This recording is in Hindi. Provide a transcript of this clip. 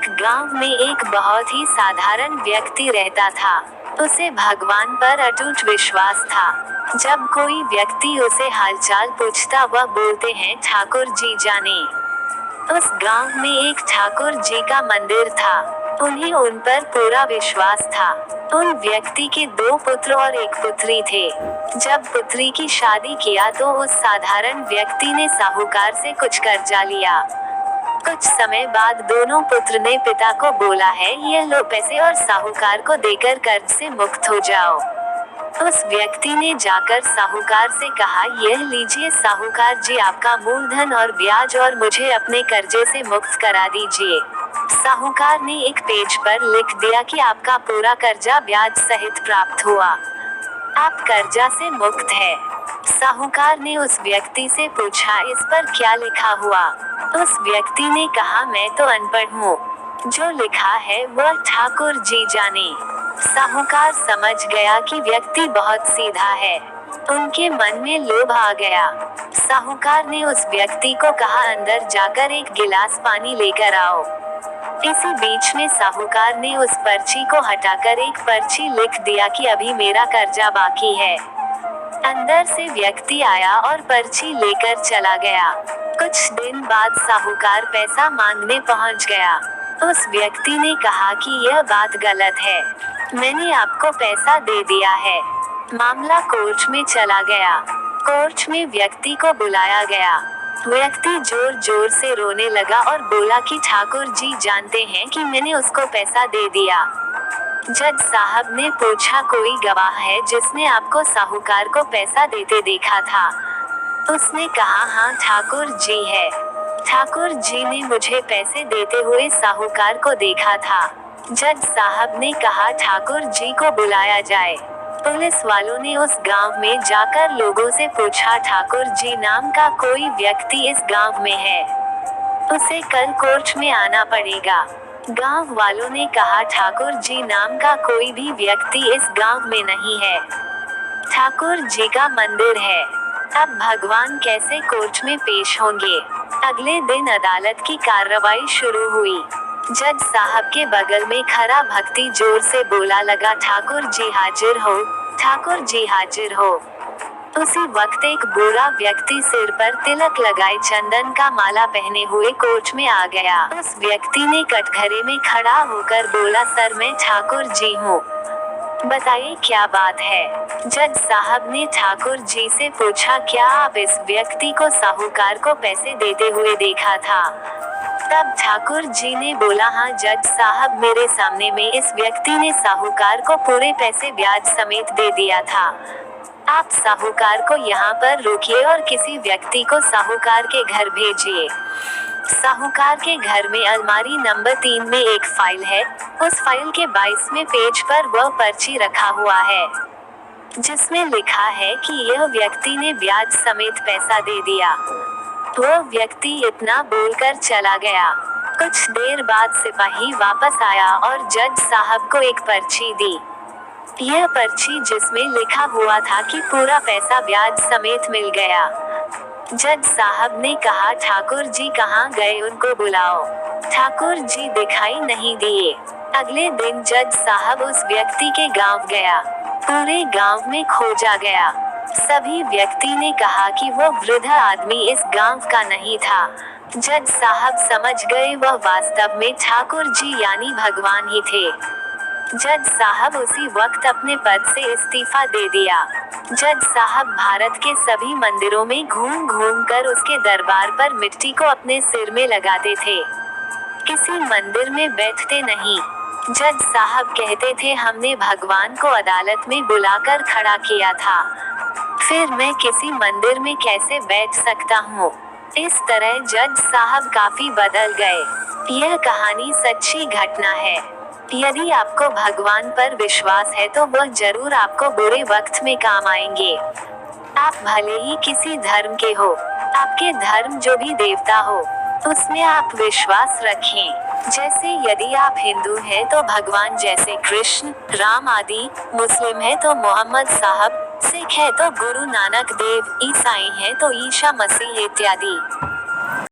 एक गांव में एक बहुत ही साधारण व्यक्ति रहता था। उसे भगवान पर अटूट विश्वास था। जब कोई व्यक्ति उसे हालचाल पूछता वह बोलते हैं ठाकुर जी जाने। उस गांव में एक ठाकुर जी का मंदिर था। उन्हें उन पर पूरा विश्वास था। उन व्यक्ति के 2 पुत्र और 1 पुत्री थे। जब पुत्री की शादी किया तो उस साधारण व्यक्ति ने साहूकार से कुछ कर्जा लिया। कुछ समय बाद दोनों पुत्र ने पिता को बोला है यह लो पैसे और साहूकार को देकर कर्ज से मुक्त हो जाओ। उस व्यक्ति ने जाकर साहूकार से कहा यह लीजिए साहूकार जी आपका मूलधन और ब्याज और मुझे अपने कर्जे से मुक्त करा दीजिए। साहूकार ने एक पेज पर लिख दिया कि आपका पूरा कर्जा ब्याज सहित प्राप्त हुआ। आप कर्जा से मुक्त है। साहूकार ने उस व्यक्ति से पूछा इस पर क्या लिखा हुआ। उस व्यक्ति ने कहा मैं तो अनपढ़ हूँ, जो लिखा है वह ठाकुर जी जाने। साहूकार समझ गया कि व्यक्ति बहुत सीधा है। उनके मन में लोभ आ गया। साहूकार ने उस व्यक्ति को कहा अंदर जाकर एक गिलास पानी लेकर आओ। इसी बीच में साहूकार ने उस पर्ची को हटाकर एक पर्ची लिख दिया कि अभी मेरा कर्जा बाकी है। अंदर से व्यक्ति आया और पर्ची लेकर चला गया। कुछ दिन बाद साहूकार पैसा मांगने पहुंच गया। उस व्यक्ति ने कहा कि यह बात गलत है, मैंने आपको पैसा दे दिया है। मामला कोर्ट में चला गया। कोर्ट में व्यक्ति को बुलाया गया। व्यक्ति जोर जोर से रोने लगा और बोला कि ठाकुर जी जानते हैं कि मैंने उसको पैसा दे दिया। जज साहब ने पूछा कोई गवाह है जिसने आपको साहूकार को पैसा देते देखा था? उसने कहा हाँ ठाकुर जी है। ठाकुर जी ने मुझे पैसे देते हुए साहूकार को देखा था। जज साहब ने कहा ठाकुर जी को बुलाया जाए। पुलिस वालों ने उस गांव में जाकर लोगों से पूछा ठाकुर जी नाम का कोई व्यक्ति इस गांव में है? उसे कल कोर्ट में आना पड़ेगा। गांव वालों ने कहा ठाकुर जी नाम का कोई भी व्यक्ति इस गांव में नहीं है। ठाकुर जी का मंदिर है। अब भगवान कैसे कोर्ट में पेश होंगे? अगले दिन अदालत की कार्रवाई शुरू हुई। जज साहब के बगल में खड़ा भक्ति जोर से बोला लगा ठाकुर जी हाजिर हो, ठाकुर जी हाजिर हो। उसी वक्त एक बूढ़ा व्यक्ति सिर पर तिलक लगाए चंदन का माला पहने हुए कोर्ट में आ गया। उस व्यक्ति ने कटघरे में खड़ा होकर बोला सर मैं ठाकुर जी हूँ, बताइए क्या बात है? जज साहब ने ठाकुर जी से पूछा क्या आप इस व्यक्ति को साहूकार को पैसे देते हुए देखा था? तब ठाकुर जी ने बोला हाँ जज साहब मेरे सामने में इस व्यक्ति ने साहूकार को पूरे पैसे ब्याज समेत दे दिया था। आप साहूकार को यहाँ पर रोकिए और किसी व्यक्ति को साहूकार के घर भेजिए। साहूकार के घर में अलमारी नंबर 3 में एक फाइल है। उस फाइल के 22वें पेज पर वह पर्ची रखा हुआ है जिसमें लिखा है कि यह व्यक्ति ने ब्याज समेत पैसा दे दिया। वह व्यक्ति इतना बोलकर चला गया। कुछ देर बाद सिपाही वापस आया और जज साहब को एक पर्ची दी। यह पर्ची जिसमें लिखा हुआ था कि पूरा पैसा ब्याज समेत मिल गया। जज साहब ने कहा ठाकुर जी कहाँ गए, उनको बुलाओ। ठाकुर जी दिखाई नहीं दिए। अगले दिन जज साहब उस व्यक्ति के गांव गया। पूरे गांव में खोजा गया। सभी व्यक्ति ने कहा कि वो वृद्ध आदमी इस गांव का नहीं था। जज साहब समझ गए वह वास्तव में ठाकुर जी यानी भगवान ही थे। जज साहब उसी वक्त अपने पद से इस्तीफा दे दिया। जज साहब भारत के सभी मंदिरों में घूम घूम कर उसके दरबार पर मिट्टी को अपने सिर में लगाते थे। किसी मंदिर में बैठते नहीं। जज साहब कहते थे हमने भगवान को अदालत में बुलाकर खड़ा किया था, फिर मैं किसी मंदिर में कैसे बैठ सकता हूँ? इस तरह जज साहब काफी बदल गए। यह कहानी सच्ची घटना है। यदि आपको भगवान पर विश्वास है तो वह जरूर आपको बुरे वक्त में काम आएंगे। आप भले ही किसी धर्म के हो, आपके धर्म जो भी देवता हो उसमें आप विश्वास रखें। जैसे यदि आप हिंदू हैं तो भगवान जैसे कृष्ण, राम आदि, मुस्लिम है तो मोहम्मद साहब, सिख है तो गुरु नानक देव, ईसाई है तो ईसा मसीह इत्यादि।